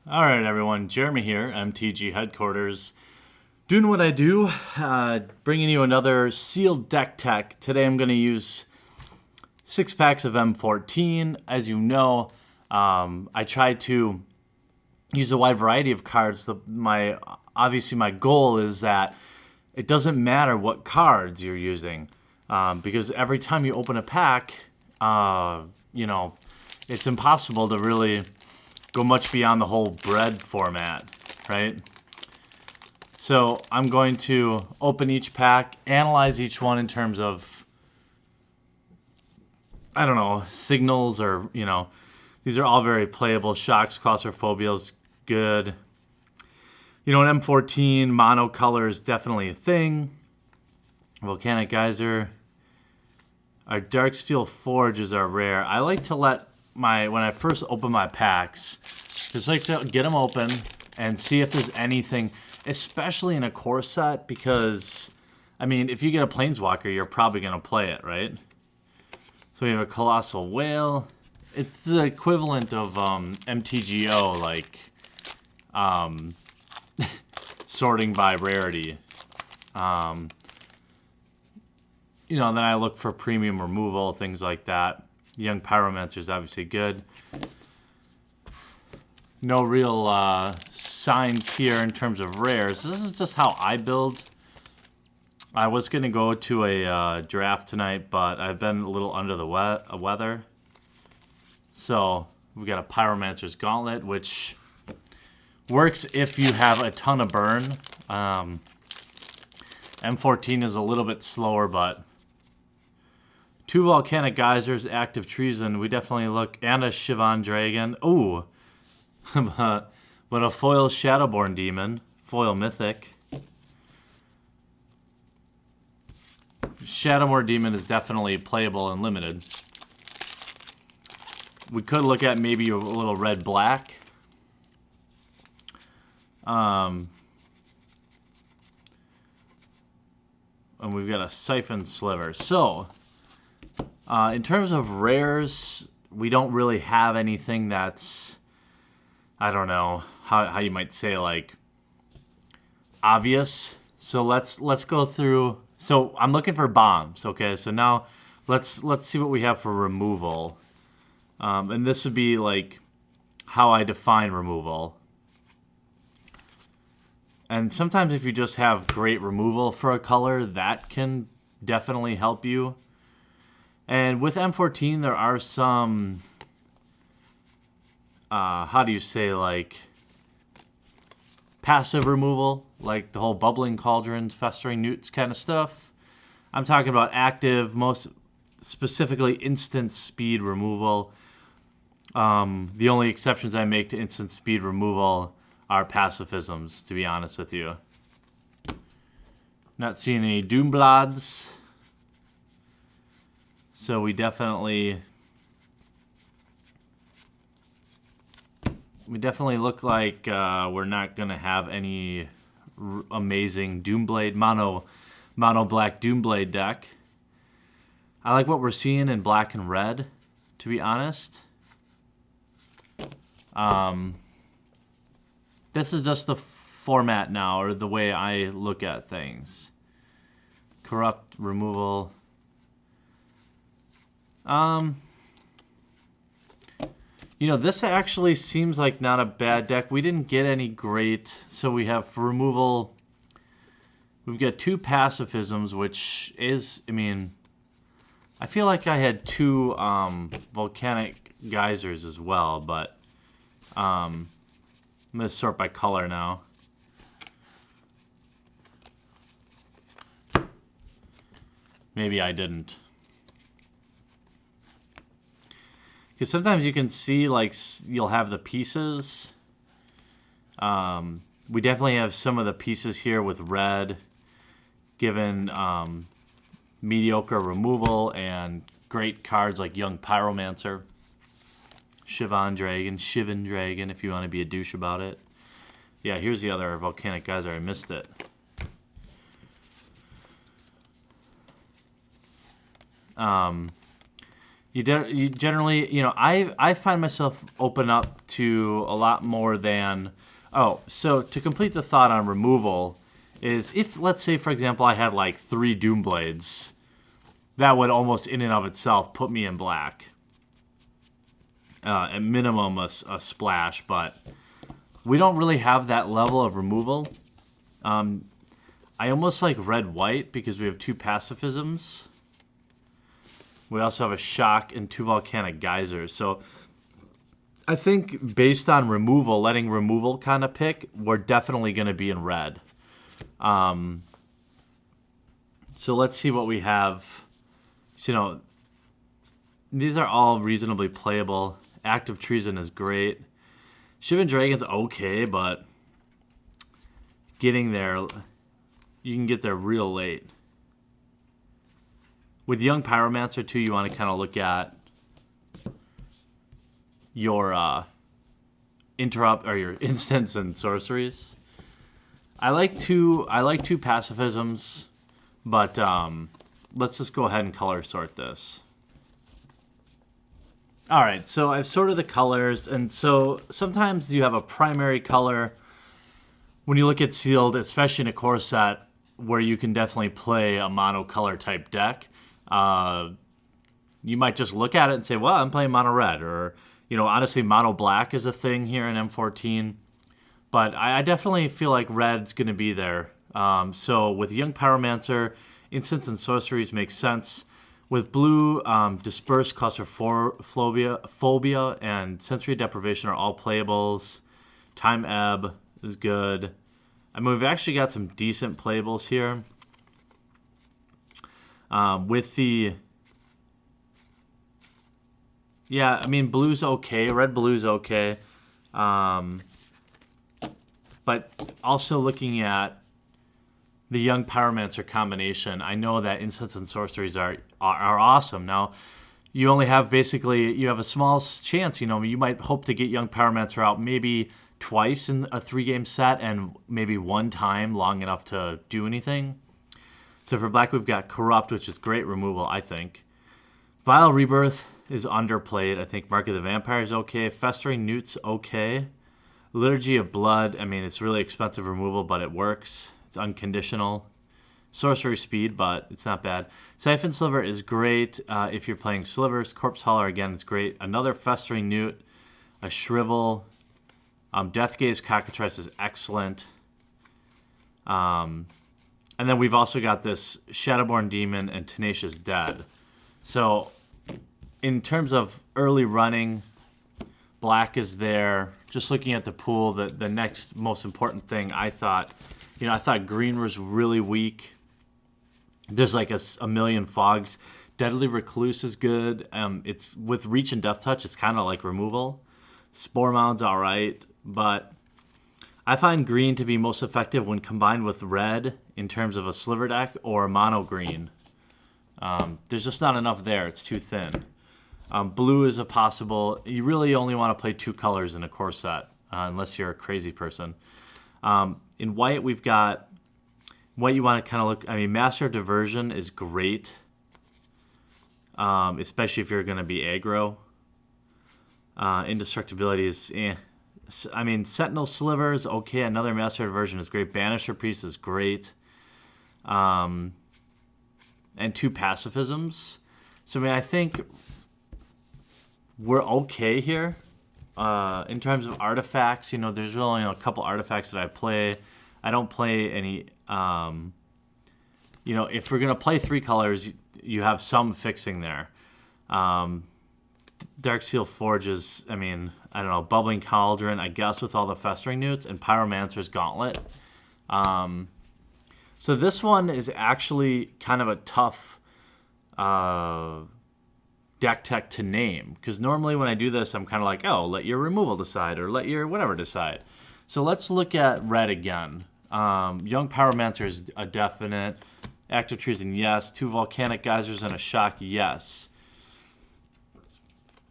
All right, everyone. Jeremy here, MTG headquarters. Doing what I do, bringing you another sealed deck tech. Today I'm going to use 6 packs of M14. As you know, I try to use a wide variety of cards. Obviously, my goal is that it doesn't matter what cards you're using, because every time you open a pack, it's impossible to really go much beyond the whole bread format, right? So I'm going to open each pack, analyze each one in terms of, I don't know, signals or, these are all very playable. Shocks, claustrophobia's good. An M14 monocolor is definitely a thing. Volcanic Geyser. Our Darksteel Forges are rare. I like to let when I first open my packs, just like to get them open and see if there's anything, especially in a core set, because, if you get a Planeswalker, you're probably going to play it, right? So we have a Colossal Whale. It's the equivalent of MTGO, sorting by rarity. Then I look for premium removal, things like that. Young Pyromancer is obviously good. No real signs here in terms of rares. This is just how I build. I was going to go to a draft tonight, but I've been a little under the weather. So we got a Pyromancer's Gauntlet, which works if you have a ton of burn. M14 is a little bit slower, but 2 Volcanic Geysers, Active Treason, we definitely look, and a Shivan Dragon. Ooh, but a foil Shadowborn Demon, foil Mythic. Shadowborn Demon is definitely playable and limited. We could look at maybe a little red-black. And we've got a Siphon Sliver. So, in terms of rares, we don't really have anything that's, I don't know how you might say, obvious. So let's go through. So I'm looking for bombs. Okay, so now let's see what we have for removal. And this would be how I define removal. And sometimes if you just have great removal for a color, that can definitely help you. And with M14, there are some, how do you say, passive removal, like the whole Bubbling Cauldrons, Festering Newts kind of stuff. I'm talking about active, most specifically instant speed removal. The only exceptions I make to instant speed removal are pacifisms, to be honest with you. Not seeing any Doombloods. So we definitely look like we're not going to have any amazing Doomblade, mono black Doomblade deck. I like what we're seeing in black and red, to be honest. This is just the format now, or the way I look at things. Corrupt removal. This actually seems like not a bad deck. We didn't get any great. So we have for removal, we've got 2 pacifisms, which is, I feel like I had 2 Volcanic Geysers as well, but I'm going to sort by color now. Maybe I didn't. Because sometimes you can see, you'll have the pieces. We definitely have some of the pieces here with red, given mediocre removal and great cards like Young Pyromancer, Shivan Dragon, if you want to be a douche about it. Yeah, here's the other Volcanic Geyser. I missed it. You generally, I find myself open up to a lot more than. Oh, so to complete the thought on removal is if, let's say, for example, I had like 3 Doomblades, that would almost in and of itself put me in black. At minimum, a splash, but we don't really have that level of removal. I almost like red-white because we have 2 pacifisms. We also have a shock and 2 volcanic geysers. So I think based on removal, letting removal kind of pick, we're definitely going to be in red. So let's see what we have. So, these are all reasonably playable. Active Treason is great. Shivan Dragon's okay, but getting there, you can get there real late. With Young Pyromancer, too, you want to kind of look at your interrupt or your instants and sorceries. I like two pacifisms, but let's just go ahead and color sort this. All right, so I've sorted the colors, and so sometimes you have a primary color when you look at sealed, especially in a core set, where you can definitely play a monocolor type deck. You might just look at it and say, well, I'm playing mono red, or, honestly, mono black is a thing here in M14. But I definitely feel like red's going to be there. So with Young Pyromancer, instants and sorceries make sense. With blue, Disperse, Claustrophobia, and Sensory Deprivation are all playables. Time Ebb is good. I mean, we've actually got some decent playables here. Blue's okay. Red-blue's okay. But also looking at the Young Pyromancer combination, I know that instants and sorceries are awesome. Now, you only have you have a small chance, you might hope to get Young Pyromancer out maybe twice in a 3-game set and maybe one time long enough to do anything. So for black, we've got Corrupt, which is great removal, I think. Vile Rebirth is underplayed. I think Mark of the Vampire is okay. Festering Newt's okay. Liturgy of Blood, I mean, it's really expensive removal, but it works. It's unconditional. Sorcery Speed, but it's not bad. Siphon Sliver is great if you're playing Slivers. Corpse Hauler, again, is great. Another Festering Newt. A Shrivel. Deathgaze Cockatrice is excellent. And then we've also got this Shadowborn Demon and Tenacious Dead. So, in terms of early running, black is there. Just looking at the pool, the next most important thing I thought green was really weak. There's like a million fogs. Deadly Recluse is good. It's with Reach and Death Touch, it's kind of like removal. Spore Mound's all right, but I find green to be most effective when combined with red in terms of a sliver deck or mono green. There's just not enough there. It's too thin. Blue is a possible. You really only want to play 2 colors in a core set, unless you're a crazy person. In white, we've got white. You want to kind of look. I mean, Master of Diversion is great, especially if you're going to be aggro. Indestructibility is. I mean, Sentinel Sliver is okay. Another Master of Diversion is great. Banisher Priest is great. And 2 pacifisms. So I mean, I think we're okay here. In terms of artifacts, there's really only a couple artifacts that I play. I don't play any. If we're gonna play 3 colors, you have some fixing there. Darksteel Forges. I mean, I don't know. Bubbling Cauldron, I guess, with all the Festering Newts, and Pyromancer's Gauntlet. So this one is actually kind of a tough deck tech to name, because normally when I do this, I'm kind of like, oh, let your removal decide, or let your whatever decide. So let's look at red again. Young Pyromancer is a definite. Active Treason, yes. 2 Volcanic Geysers and a Shock, yes.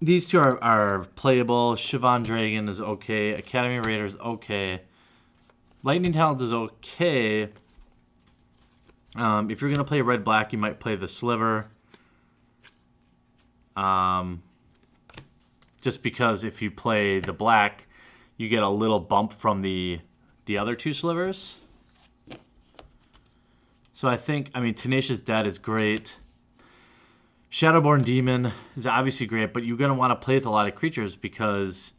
These 2 are playable. Shivan Dragon is okay. Academy Raider is okay. Lightning Talent is okay. If you're going to play red-black, you might play the Sliver. Just because if you play the black, you get a little bump from the other two slivers. So I mean, Tenacious Dead is great. Shadowborn Demon is obviously great, but you're going to want to play with a lot of creatures because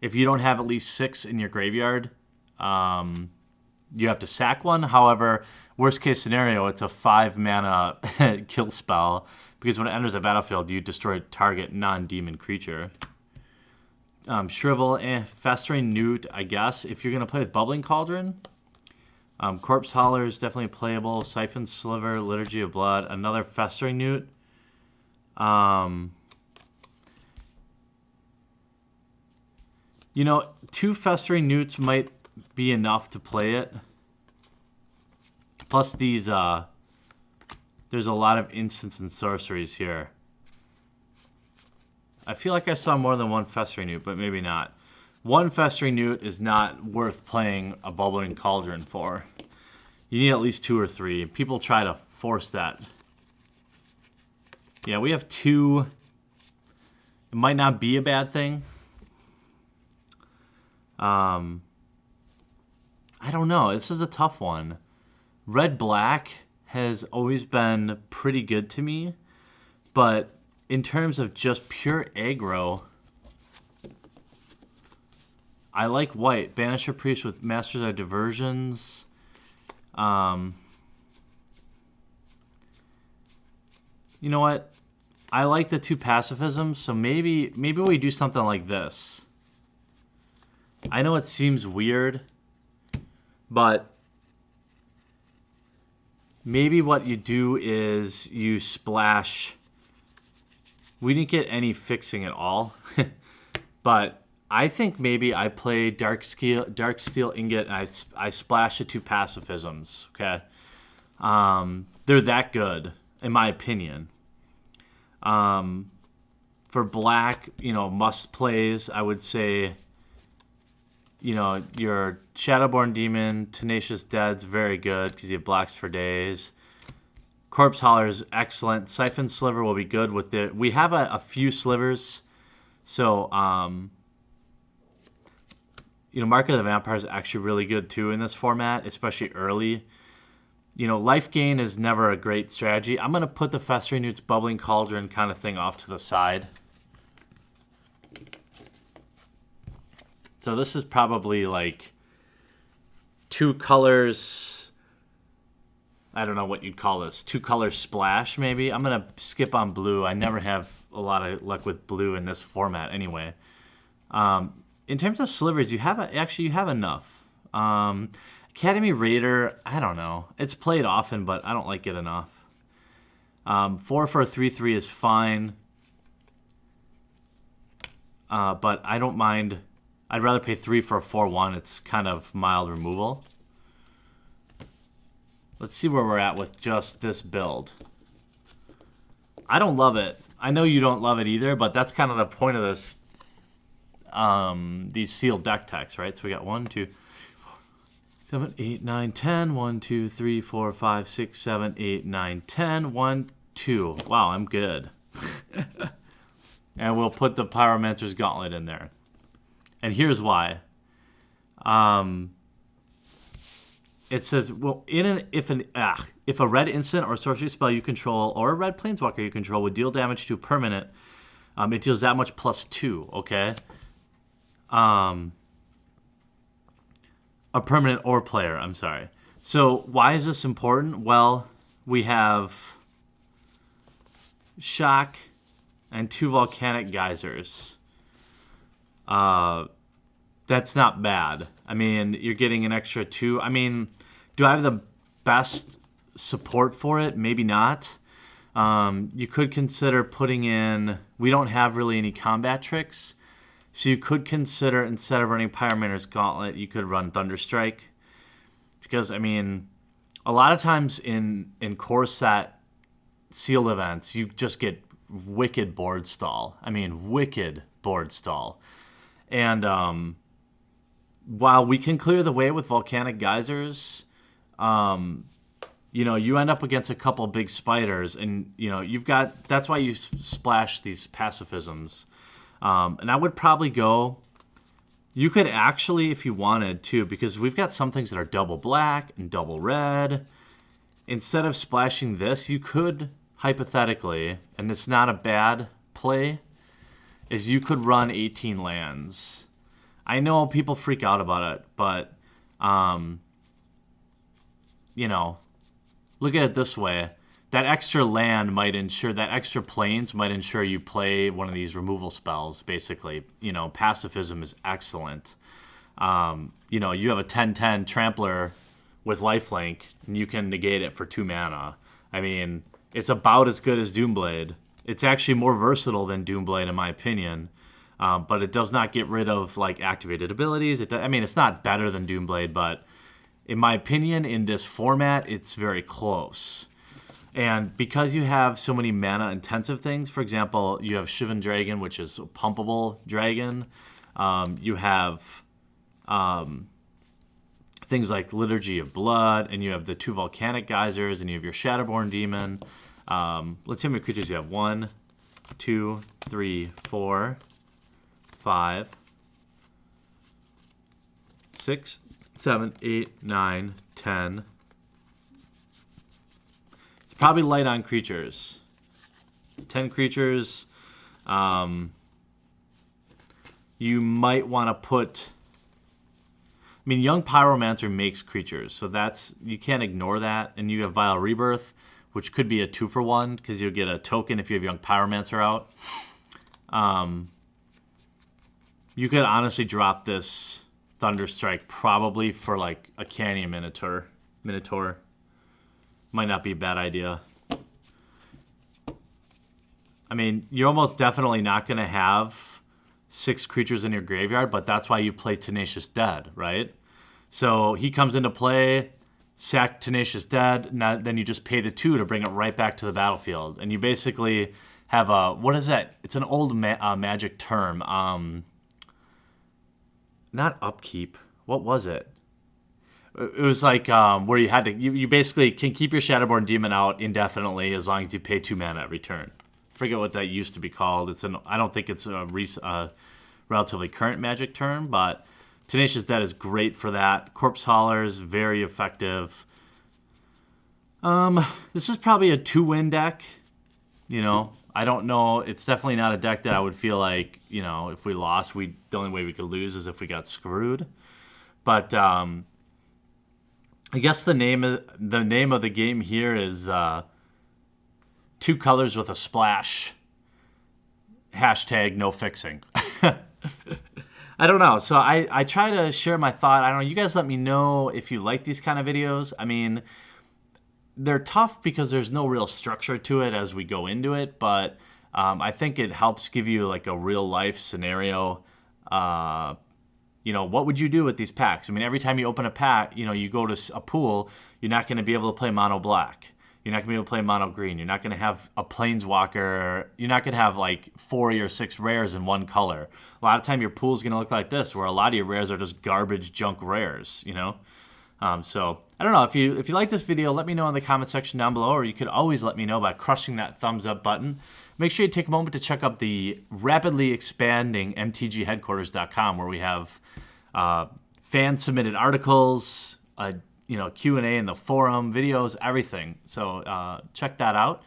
if you don't have at least 6 in your graveyard, you have to sack one. However, worst case scenario, it's a 5 mana kill spell because when it enters the battlefield, you destroy target non-demon creature. Shrivel, Festering Newt, I guess, if you're going to play with Bubbling Cauldron. Corpse Hauler is definitely playable. Siphon Sliver, Liturgy of Blood, another Festering Newt. You know, 2 Festering Newts might be enough to play it. Plus these, there's a lot of instants and sorceries here. I feel like I saw more than 1 Festering Newt, but maybe not. 1 Festering Newt is not worth playing a Bubbling Cauldron for. You need at least 2 or 3. People try to force that. Yeah, we have 2. It might not be a bad thing. I don't know. This is a tough one. Red-black has always been pretty good to me, but in terms of just pure aggro, I like white. Banisher Priest with Masters of Diversions. You know what? I like the 2 pacifisms, so maybe we do something like this. I know it seems weird, but maybe what you do is you splash. We didn't get any fixing at all, but I think maybe I play Dark Steel Ingot and I splash the 2 pacifisms. Okay, they're that good in my opinion. For black, you know, must plays, I would say, you know, your Shadowborn Demon, Tenacious Dead's very good because you have blacks for days. Corpse Hauler is excellent. Siphon Sliver will be good with it. We have a few slivers, so you know, Mark of the Vampire is actually really good too in this format, especially early. You know, life gain is never a great strategy. I'm gonna put the Festering Newt's Bubbling Cauldron kind of thing off to the side. So this is probably like 2 colors. I don't know what you'd call this. 2 color splash, maybe. I'm going to skip on blue. I never have a lot of luck with blue in this format anyway. In terms of slivers, you have enough. Academy Raider, I don't know. It's played often, but I don't like it enough. 4 for a 3/3 is fine. But I don't mind. I'd rather pay 3 for a 4/1. It's kind of mild removal. Let's see where we're at with just this build. I don't love it. I know you don't love it either, but that's kind of the point of this. These sealed deck techs, right? So we got 1, 2, 7, 8, 9, 10. 1, 2, 3, 4, 5, 6, 7, 8, 9, 10. 1, 2. Wow, I'm good. And we'll put the Pyromancer's Gauntlet in there. And here's why. It says, well, if a red instant or sorcery spell you control or a red planeswalker you control would deal damage to a permanent, it deals that much +2, okay? A permanent or player, I'm sorry. So why is this important? Well, we have Shock and 2 Volcanic Geysers. That's not bad. I mean, you're getting an extra 2. I mean, do I have the best support for it? Maybe not. You could consider putting in... We don't have really any combat tricks. So you could consider, instead of running Pyromancer's Gauntlet, you could run Thunderstrike. Because, I mean, a lot of times in core set sealed events, you just get wicked board stall. I mean, wicked board stall. And while we can clear the way with Volcanic Geysers, you you know, you end up against a couple big spiders, and you know that's why you splash these pacifisms. And I would probably go. You could actually, if you wanted to, because we've got some things that are double black and double red. Instead of splashing this, you could hypothetically, and it's not a bad play, is you could run 18 lands. I know people freak out about it, but you know, look at it this way. That extra land might ensure, that extra planes might ensure you play one of these removal spells, basically. You know, pacifism is excellent. You know, you have a 10/10 trampler with lifelink, and you can negate it for 2 mana. I mean, it's about as good as Doomblade. It's actually more versatile than Doomblade, in my opinion. But it does not get rid of, like, activated abilities. I mean, it's not better than Doomblade, but in my opinion, in this format, it's very close. And because you have so many mana-intensive things, for example, you have Shivan Dragon, which is a pumpable dragon. You have things like Liturgy of Blood, and you have the 2 Volcanic Geysers, and you have your Shadowborn Demon. Let's see how many creatures you have. 1, 2, 3, 4, 5, 6, 7, 8, 9, 10. Probably light on creatures. 10 creatures. You might want to put... I mean, Young Pyromancer makes creatures, so that's... You can't ignore that. And you have Vile Rebirth, which could be a 2-for-1, because you'll get a token if you have Young Pyromancer out. You could honestly drop this Thunderstrike probably for, like, a Canyon Minotaur. Might not be a bad idea. I mean, you're almost definitely not going to have 6 creatures in your graveyard, but that's why you play Tenacious Dead, right? So he comes into play, sack Tenacious Dead, then you just pay the 2 to bring it right back to the battlefield. And you basically have a... What is that? It's an old Magic term. Not upkeep. What was it? It was like where you had to... You basically can keep your Shadowborn Demon out indefinitely as long as you pay 2 mana at return. I forget what that used to be called. I don't think it's a relatively current Magic term, but Tenacious Dead is great for that. Corpse Haulers, very effective. This is probably a 2-win deck. You know, I don't know. It's definitely not a deck that I would feel like, you know, if we lost, the only way we could lose is if we got screwed. But I guess the name of the game here is 2 colors with a splash. # no fixing. I don't know. So I try to share my thought. I don't know. You guys let me know if you like these kind of videos. I mean, they're tough because there's no real structure to it as we go into it. But I think it helps give you like a real life scenario. You know, what would you do with these packs? I mean, every time you open a pack, you know, you go to a pool, you're not going to be able to play mono black. You're not going to be able to play mono green. You're not going to have a planeswalker. You're not going to have like 4 or 6 rares in one color. A lot of time your pool's going to look like this, where a lot of your rares are just garbage junk rares, you know? So I don't know. If you like this video, let me know in the comment section down below, or you could always let me know by crushing that thumbs up button. Make sure you take a moment to check out the rapidly expanding mtgheadquarters.com, where we have fan-submitted articles, you know, Q&A in the forum, videos, everything. So check that out.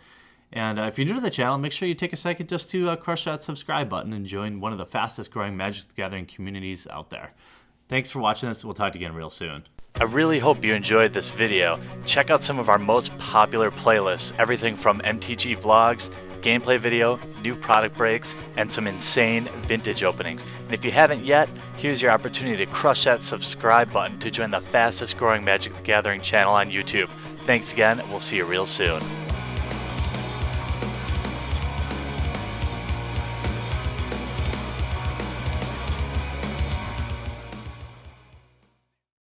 And if you're new to the channel, make sure you take a second just to crush that subscribe button and join one of the fastest growing Magic the Gathering communities out there. Thanks for watching this. We'll talk to you again real soon. I really hope you enjoyed this video. Check out some of our most popular playlists, everything from MTG vlogs, gameplay video, new product breaks, and some insane vintage openings. And if you haven't yet, here's your opportunity to crush that subscribe button to join the fastest growing Magic the Gathering channel on YouTube. Thanks again, and we'll see you real soon.